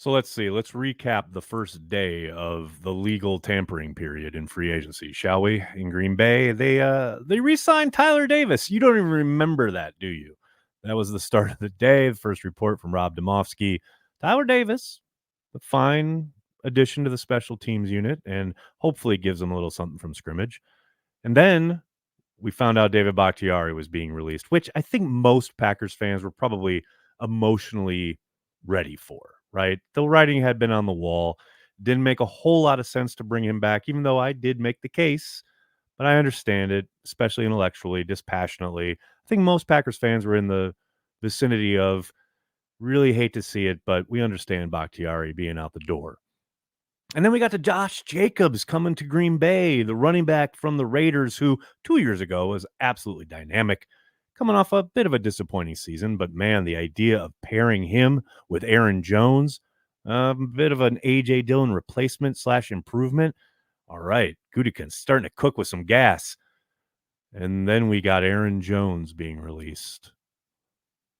So let's see. Let's recap the first day of the legal tampering period in free agency, shall we? In Green Bay, they re-signed Tyler Davis. You don't even remember that, do you? That was the start of the day. The first report from Rob Domofsky. Tyler Davis, a fine addition to the special teams unit, and hopefully gives them a little something from scrimmage. And then we found out David Bakhtiari was being released, which I think most Packers fans were probably emotionally ready for, right? The writing had been on the wall. Didn't make a whole lot of sense to bring him back, even though I did make the case, but I understand it, especially intellectually, dispassionately. I think most Packers fans were in the vicinity of really hate to see it, but we understand Bakhtiari being out the door. And then we got to Josh Jacobs coming to Green Bay, the running back from the Raiders, who 2 years ago was absolutely dynamic, coming off a bit of a disappointing season. But man, the idea of pairing him with Aaron Jones, a bit of an A.J. Dillon replacement / improvement. All right, Gutekunst starting to cook with some gas. And then we got Aaron Jones being released.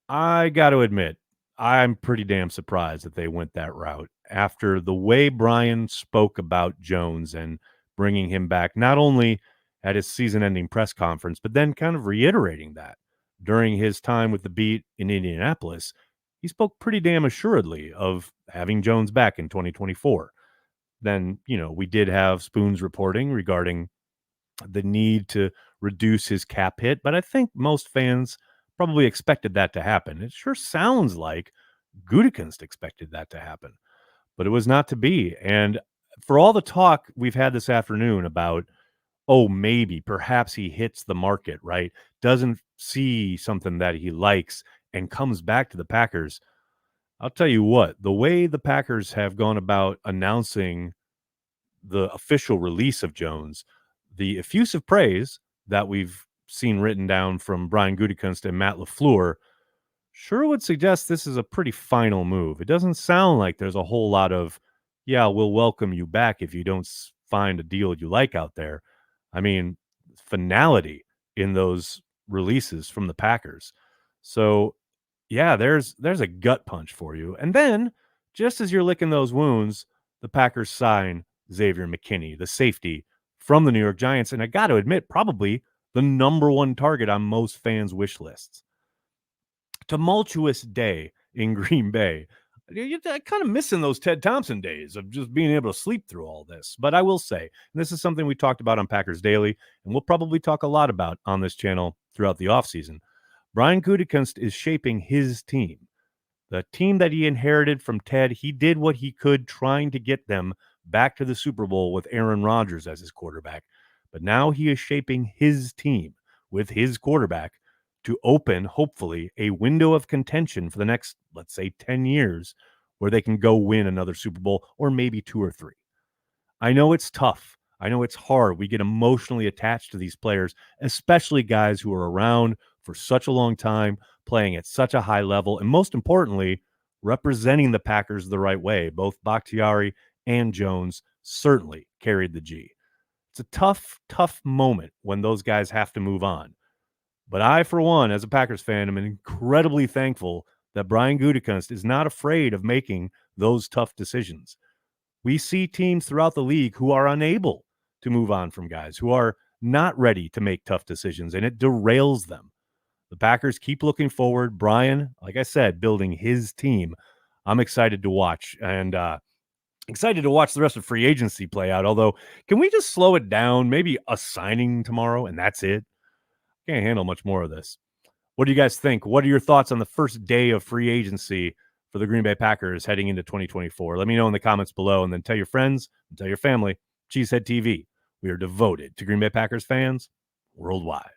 I got to admit, I'm pretty damn surprised that they went that route after the way Brian spoke about Jones and bringing him back, not only at his season ending press conference, but then kind of reiterating that during his time with the beat in Indianapolis. He spoke pretty damn assuredly of having Jones back in 2024. Then, we did have Spoons reporting regarding the need to reduce his cap hit, but I think most fans probably expected that to happen. It sure sounds like Gutekunst expected that to happen, but it was not to be. And for all the talk we've had this afternoon about, oh, maybe, perhaps he hits the market, right? Doesn't see something that he likes and comes back to the Packers. I'll tell you what, the way the Packers have gone about announcing the official release of Jones, the effusive praise that we've seen written down from Brian Gutekunst and Matt LaFleur sure would suggest this is a pretty final move. It doesn't sound like there's a whole lot of, yeah, we'll welcome you back if you don't find a deal you like out there. I mean, finality in those releases from the Packers. So, yeah, there's a gut punch for you. And then, just as you're licking those wounds, the Packers sign Xavier McKinney, the safety from the New York Giants. And I got to admit, probably the number one target on most fans' wish lists. Tumultuous day in Green Bay. You're kind of missing those Ted Thompson days of just being able to sleep through all this. But I will say, and this is something we talked about on Packers Daily, and we'll probably talk a lot about on this channel throughout the offseason. Brian Gutekunst is shaping his team. The team that he inherited from Ted, he did what he could trying to get them back to the Super Bowl with Aaron Rodgers as his quarterback. But now he is shaping his team with his quarterback to open, hopefully, a window of contention for the next, let's say, 10 years where they can go win another Super Bowl or maybe 2 or 3. I know it's tough. I know it's hard. We get emotionally attached to these players, especially guys who are around for such a long time, playing at such a high level, and most importantly, representing the Packers the right way. Both Bakhtiari and Jones certainly carried the G. It's a tough, tough moment when those guys have to move on. But I, for one, as a Packers fan, am incredibly thankful that Brian Gutekunst is not afraid of making those tough decisions. We see teams throughout the league who are unable to move on from guys, who are not ready to make tough decisions, and it derails them. The Packers keep looking forward. Brian, like I said, building his team. I'm excited to watch, and excited to watch the rest of free agency play out. Although, can we just slow it down? Maybe a signing tomorrow, and that's it. Can't handle much more of this. What do you guys think? What are your thoughts on the first day of free agency for the Green Bay Packers heading into 2024? Let me know in the comments below, and then tell your friends and tell your family. Cheesehead TV. We are devoted to Green Bay Packers fans worldwide.